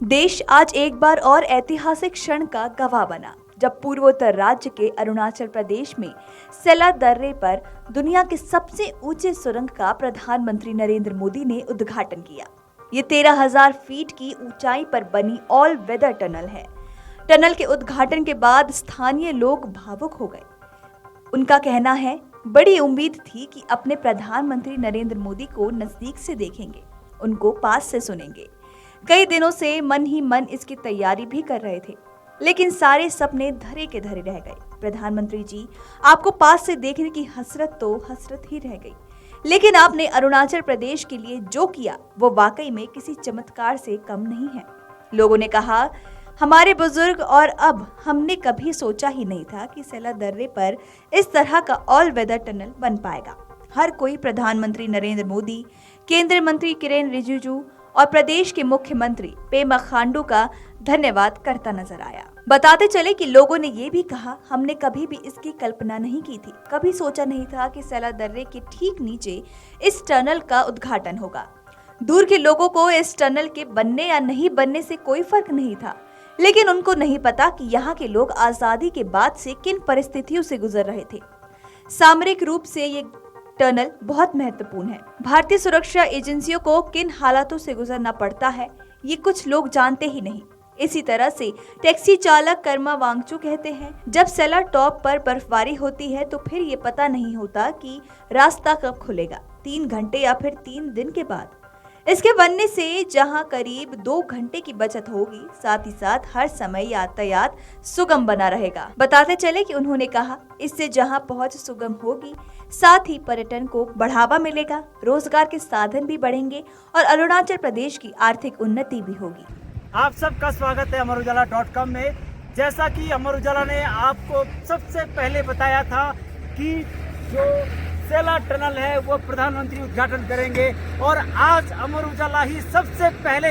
देश आज एक बार और ऐतिहासिक क्षण का गवाह बना जब पूर्वोत्तर राज्य के अरुणाचल प्रदेश में सेला दर्रे पर दुनिया के सबसे ऊंचे सुरंग का प्रधानमंत्री नरेंद्र मोदी ने उद्घाटन किया। ये 13,000 फीट की ऊंचाई पर बनी ऑल वेदर टनल है। टनल के उद्घाटन के बाद स्थानीय लोग भावुक हो गए। उनका कहना है, बड़ी उम्मीद थी कि अपने प्रधानमंत्री नरेंद्र मोदी को नजदीक से देखेंगे, उनको पास से सुनेंगे। कई दिनों से मन ही मन इसकी तैयारी भी कर रहे थे, लेकिन सारे सपने धरे के धरे रह गए। प्रधानमंत्री जी, आपको पास से देखने की हसरत तो हसरत ही रह गई, लेकिन आपने अरुणाचल प्रदेश के लिए जो किया वो वाकई में किसी चमत्कार से कम नहीं है। लोगों ने कहा, हमारे बुजुर्ग और अब हमने कभी सोचा ही नहीं था कि सेला दर्रे पर इस तरह का ऑल वेदर टनल बन पाएगा। हर कोई प्रधानमंत्री नरेंद्र मोदी, केंद्रीय मंत्री किरेन रिजिजू और प्रदेश के मुख्यमंत्री पेमा खांडू का धन्यवाद करता नजर आया। बताते चले कि लोगों ने ये भी कहा, हमने कभी भी इसकी कल्पना नहीं की थी, कभी सोचा नहीं था कि सेला दर्रे के ठीक नीचे इस टनल का उद्घाटन होगा। दूर के लोगों को इस टनल के बनने या नहीं बनने से कोई फर्क नहीं था, लेकिन उनको नहीं पता कि यहाँ के लोग आजादी के बाद से किन परिस्थितियों से गुजर रहे थे। सामरिक रूप से ये टनल बहुत महत्वपूर्ण है। भारतीय सुरक्षा एजेंसियों को किन हालातों से गुजरना पड़ता है, ये कुछ लोग जानते ही नहीं। इसी तरह से टैक्सी चालक कर्मा वांगचू कहते हैं, जब सेला टॉप पर बर्फबारी होती है तो फिर ये पता नहीं होता कि रास्ता कब खुलेगा, 3 घंटे या फिर 3 दिन के बाद। इसके बनने से जहां करीब 2 घंटे की बचत होगी, साथ ही साथ हर समय यातायात सुगम बना रहेगा। बताते चले कि उन्होंने कहा, इससे जहां पहुंच सुगम होगी, साथ ही पर्यटन को बढ़ावा मिलेगा, रोजगार के साधन भी बढ़ेंगे और अरुणाचल प्रदेश की आर्थिक उन्नति भी होगी। आप सबका स्वागत है अमरउजाला.com में। जैसा कि अमर उजाला ने आपको सबसे पहले बताया था कि जो सेला टनल है वो प्रधानमंत्री उद्घाटन करेंगे, और आज अमर उजाला ही सबसे पहले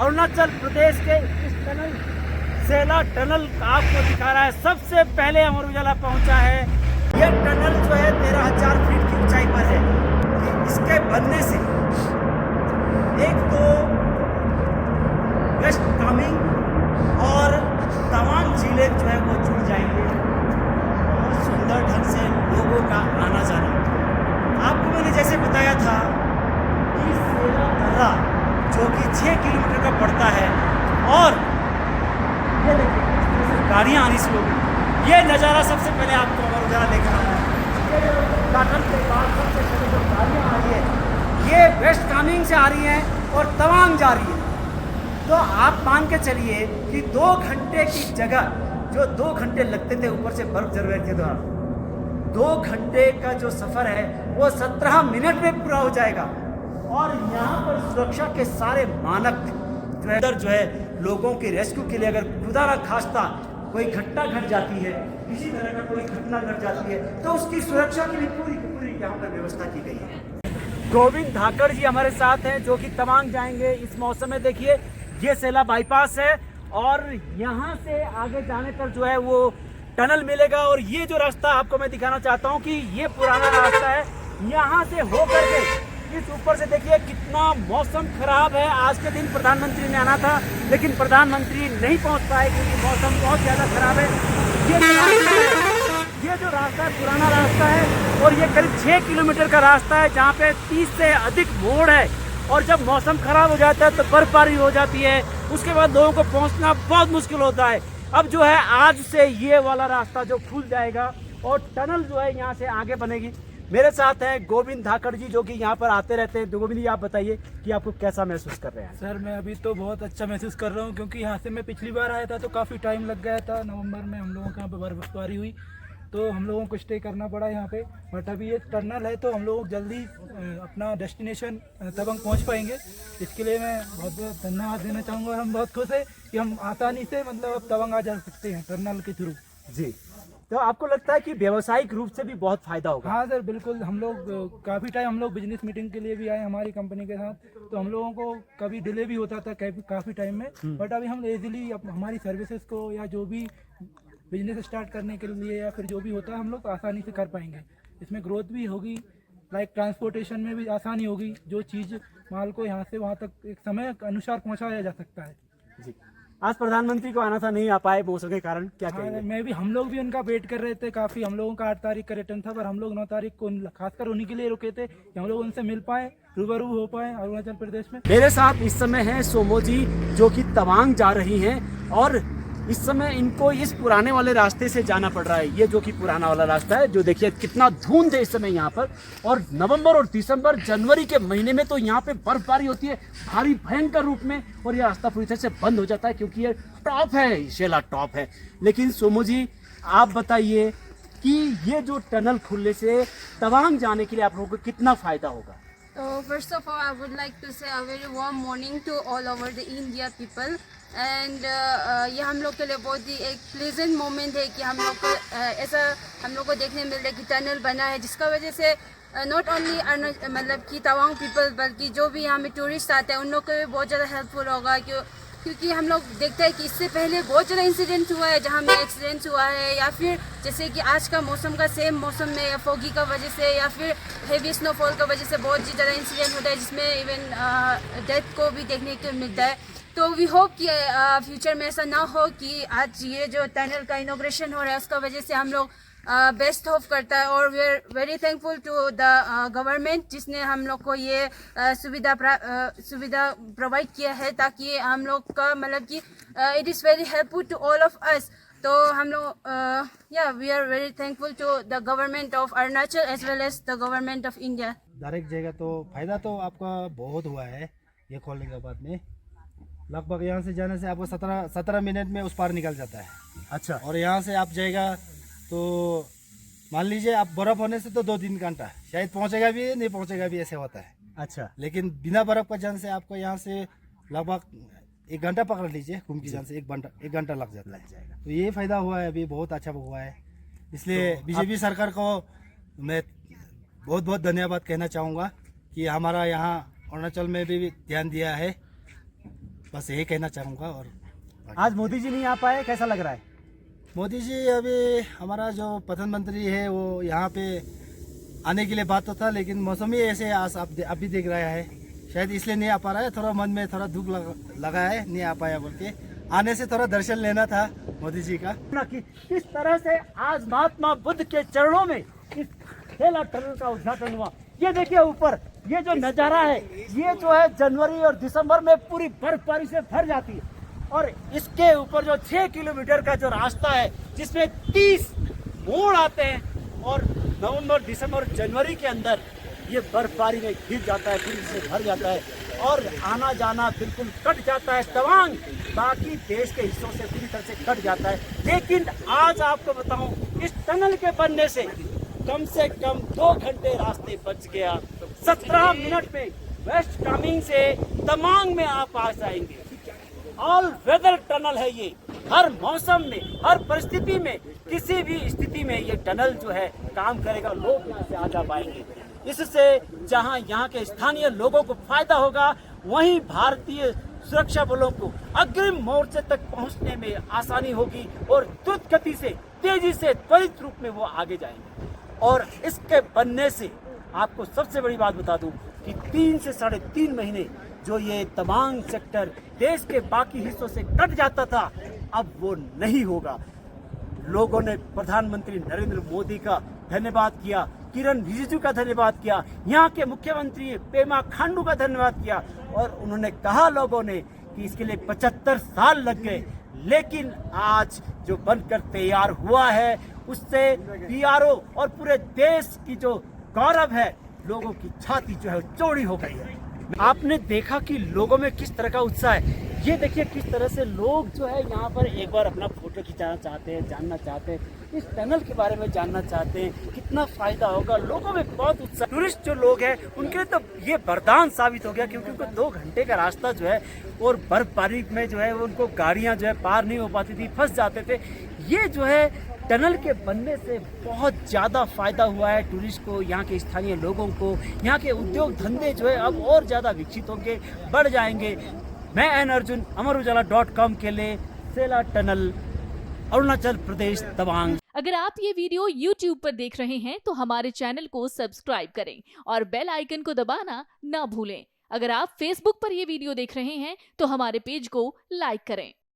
अरुणाचल प्रदेश के इस टनल सेला टनल आपको दिखा रहा है। सबसे पहले अमर उजाला पहुंचा है। ये टनल जो है 13,000 फीट की ऊंचाई पर है। इसके बनने से एक तो वेस्ट कामेंग और तवांग जिले जो है वो जुड़ जाएंगे। बहुत सुंदर ढंग से लोगों का आना जाना। आपको मैंने जैसे बताया था कि सेला दर्रा जो कि 6 किलोमीटर का पड़ता है, और ये देखिए गाड़ियाँ आनी शुरू हो गई। ये नज़ारा सबसे पहले आपको अमर उजाला देख रहा है। उद्घाटन के बाद सबसे पहले जो गाड़ियाँ आ रही है ये वेस्ट कामेंग से आ रही हैं और तवांग जा रही है। तो आप मान के चलिए कि 2 घंटे की जगह जो 2 घंटे लगते थे ऊपर से बर्फ जरने के दौरान, 2 घंटे का जो सफ़र है वो 17 मिनट में पूरा हो जाएगा। और यहाँ पर सुरक्षा के सारे मानक जो है लोगों के रेस्क्यू के लिए, अगर खुदा न खास्ता कोई घटना घट जाती है, किसी तरह का कोई घटना घट जाती है, तो उसकी सुरक्षा के लिए पूरी की पूरी यहाँ पर व्यवस्था की गई है। गोविंद धाकड़ जी हमारे साथ हैं जो कि तवांग जाएंगे इस मौसम में। देखिए ये सेला बाईपास है और यहाँ से आगे जाने पर जो है वो टनल मिलेगा। और ये जो रास्ता आपको मैं दिखाना चाहता हूँ कि ये पुराना रास्ता है। यहाँ से होकर के इस ऊपर से देखिए कितना मौसम खराब है। आज के दिन प्रधानमंत्री ने आना था, लेकिन प्रधानमंत्री नहीं पहुँच पाए क्योंकि मौसम बहुत ज़्यादा खराब है। ये जो रास्ता है पुराना रास्ता है और ये करीब 6 किलोमीटर का रास्ता है, जहाँ पे 30 से अधिक मोड़ है। और जब मौसम खराब हो जाता है तो बर्फबारी हो जाती है, उसके बाद लोगों को पहुंचना बहुत मुश्किल होता है। अब जो है आज से ये वाला रास्ता जो खुल जाएगा और टनल जो है यहाँ से आगे बनेगी। मेरे साथ हैं गोविंद धाकड़ जी जो कि यहाँ पर आते रहते हैं। गोविंद जी, आप बताइए कि आपको कैसा महसूस कर रहे हैं? सर मैं अभी तो बहुत अच्छा महसूस कर रहा हूँ, क्योंकि यहाँ से मैं पिछली बार आया था तो काफ़ी टाइम लग गया था। नवंबर में हम लोगों के यहाँ पर बर्फबारी हुई तो हम लोगों को स्टे करना पड़ा यहाँ पे। बट अभी ये टनल है तो हम लोग जल्दी अपना डेस्टिनेशन तवांग पहुँच पाएंगे। इसके लिए मैं बहुत बहुत धन्यवाद देना चाहूँगा। हम बहुत खुश हैं कि हम आसानी से मतलब अब तवांग आ जा सकते हैं टनल के थ्रू। जी, तो आपको लगता है कि व्यावसायिक रूप से भी बहुत फायदा होगा? हाँ सर, बिल्कुल। हम लोग काफ़ी टाइम हम लोग बिजनेस मीटिंग के लिए भी आए हमारी कंपनी के साथ, तो हम लोगों को कभी डिले भी होता था काफ़ी टाइम में। बट अभी हम इजीली हमारी सर्विसेज को या जो भी बिजनेस स्टार्ट करने के लिए या फिर जो भी होता है हम लोग आसानी से कर पाएंगे। इसमें ग्रोथ भी होगी, लाइक ट्रांसपोर्टेशन में भी आसानी होगी, जो चीज़ माल को यहाँ से वहाँ तक एक समय के अनुसार पहुँचाया जा सकता है। जी, आज प्रधानमंत्री को आना था, नहीं आ पाए मौसम के कारण, क्या हाँ, कहेंगे? हम लोग भी उनका वेट कर रहे थे काफ़ी। हम लोगों का 8 तारीख का रिटर्न था, पर हम लोग 9 तारीख को खासकर उन्हीं के लिए रुके थे कि हम लोग उनसे मिल पाए, रूबरू हो पाए अरुणाचल प्रदेश में। मेरे साथ इस समय है सोमो जी, जो कि तवांग जा रही हैं, और इस समय इनको इस पुराने वाले रास्ते से जाना पड़ रहा है। ये जो कि पुराना वाला रास्ता है, जो देखिए कितना धुंध है इस समय यहाँ पर। और नवंबर और दिसंबर जनवरी के महीने में तो यहाँ पे बर्फबारी होती है भारी भयंकर रूप में, और ये रास्ता पूरी तरह से बंद हो जाता है क्योंकि ये टॉप है, शेला टॉप है। लेकिन सोमो जी, आप बताइए कि ये जो टनल खुलने से तवांग जाने के लिए आप लोगों को कितना फायदा होगा? So first of all, I would like to say a very warm morning to all over the India people. And ये हम लोग के लिए बहुत ही एक प्लेजेंट मोमेंट है कि हम लोग को ऐसा हम लोग को देखने मिल रहा है कि टनल बना है, जिसका वजह से नॉट ओनली मतलब कि तवांग पीपल, बल्कि जो भी यहाँ में टूरिस्ट आते हैं उन लोग को भी बहुत ज़्यादा हेल्पफुल होगा। क्योंकि हम लोग देखते हैं कि इससे पहले बहुत ज़्यादा इंसिडेंट हुआ है जहाँ में एक्सीडेंट हुआ है, या फिर जैसे कि आज का मौसम का सेम मौसम में या फोगी का वजह से या फिर हेवी स्नोफॉल का वजह से बहुत ज़्यादा इंसिडेंट होता है, जिसमें इवन डेथ को भी देखने को मिलता है। तो वी होप कि फ्यूचर में ऐसा ना हो कि आज ये जो टनल का इनॉग्रेशन हो रहा है उसका वजह से हम लोग बेस्ट होप करता है। और we are very thankful to the government, जिसने हम लोग को ये सुविधा प्रोवाइड किया है, ताकि हम लोग का मतलब कि it is very helpful to all of us. तो हम लोग we are very thankful to the government of Arunachal as well as the government of India. Direct जगह तो फायदा तो आपका बहुत हुआ है ये खोलने के बाद में। लगभग यहाँ से जाने से आपको 17 मिनट में उस पार निकल जाता है। अच्छा, और यहाँ से आप जाएगा तो मान लीजिए आप बर्फ होने से तो 2-3 घंटा शायद पहुँचेगा भी नहीं पहुँचेगा भी, ऐसे होता है। अच्छा, लेकिन बिना बर्फ का जाने से आपको यहाँ से लगभग 1 घंटा पकड़ लीजिए, घूम के जाने से 1 घंटा लग जाएगा। तो ये फायदा हुआ है, अभी बहुत अच्छा हुआ है। इसलिए बीजेपी सरकार को मैं बहुत बहुत धन्यवाद कहना चाहूँगा कि हमारा यहाँ अरुणाचल में भी ध्यान दिया है, बस यही कहना चाहूँगा। और आज मोदी जी नहीं आ पाए, कैसा लग रहा है? मोदी जी अभी हमारा जो प्रधानमंत्री है वो यहाँ पे आने के लिए बात तो था, लेकिन मौसम ही ऐसे आप भी देख रहा है, शायद इसलिए नहीं आ पा रहा है। थोड़ा मन में थोड़ा दुख लगा है, नहीं आ पाया बोल के। आने से थोड़ा दर्शन लेना था मोदी जी का। किस तरह से आज महात्मा बुद्ध के चरणों में इस शेला टनल का उद्घाटन हुआ। ये देखिए ऊपर ये जो नज़ारा है, ये जो है जनवरी और दिसंबर में पूरी बर्फबारी से भर जाती है, और इसके ऊपर जो 6 किलोमीटर का जो रास्ता है जिसमें 30 मोड़ आते हैं, और नवंबर, दिसंबर, जनवरी के अंदर ये बर्फबारी में घिर जाता है, फिर से भर जाता है, और आना जाना बिल्कुल कट जाता है। तवांग बाकी देश के हिस्सों से पूरी तरह से कट जाता है। लेकिन आज आपको बताऊं, इस टनल के बनने से कम 2 घंटे रास्ते बच गया। 17 मिनट में वेस्ट कामेंग से तवांग में आप आ जाएंगे। ऑल वेदर टनल है ये, हर मौसम में, हर परिस्थिति में, किसी भी स्थिति में ये टनल जो है काम करेगा, लोग यहाँ से आ जा पाएंगे। इससे जहाँ यहाँ के स्थानीय लोगों को फायदा होगा, वहीं भारतीय सुरक्षा बलों को अग्रिम मोर्चे तक पहुँचने में आसानी होगी, और द्रुत गति से, तेजी से, त्वरित रूप में वो आगे जाएंगे। और इसके बनने से आपको सबसे बड़ी बात बता दूं कि 3 से 3.5 महीने जो ये तवांग सेक्टर देश के बाकी हिस्सों से कट जाता था, अब वो नहीं होगा। लोगों ने प्रधानमंत्री नरेंद्र मोदी का धन्यवाद किया, किरण रिजिजू का धन्यवाद किया, यहाँ के मुख्यमंत्री पेमा खांडू का धन्यवाद किया, और उन्होंने कहा लोगों ने कि इसके लिए 75 साल लग गए, लेकिन आज जो बनकर तैयार हुआ है उससे PRO और पूरे देश की जो गौरव है, लोगों की छाती जो है चौड़ी हो गई है। आपने देखा कि लोगों में किस तरह का उत्साह है। ये देखिए किस तरह से लोग जो है यहाँ पर एक बार अपना फोटो खिंचाना चाहते हैं, जानना चाहते हैं, इस टनल के बारे में जानना चाहते हैं, कितना फायदा होगा। लोगों में बहुत उत्साह। टूरिस्ट जो लोग हैं उनके लिए तो ये वरदान साबित हो गया, क्योंकि उनको 2 घंटे का रास्ता जो है, और बर्फबारी में जो है उनको गाड़ियाँ जो है पार नहीं हो पाती थी, फंस जाते थे। ये जो है टनल के बनने से बहुत ज़्यादा फायदा हुआ है टूरिस्ट को, यहाँ के स्थानीय लोगों को। यहाँ के उद्योग धंधे जो है अब और ज़्यादा विकसित होंगे, बढ़ जाएंगे। मैं एन अर्जुन, अमर उजाला .com के लिए, शेला टनल, अरुणाचल प्रदेश, तवांग। अगर आप ये वीडियो YouTube पर देख रहे हैं तो हमारे चैनल को सब्सक्राइब करें और बेल आइकन को दबाना ना भूलें। अगर आप Facebook पर ये वीडियो देख रहे हैं तो हमारे पेज को लाइक करें।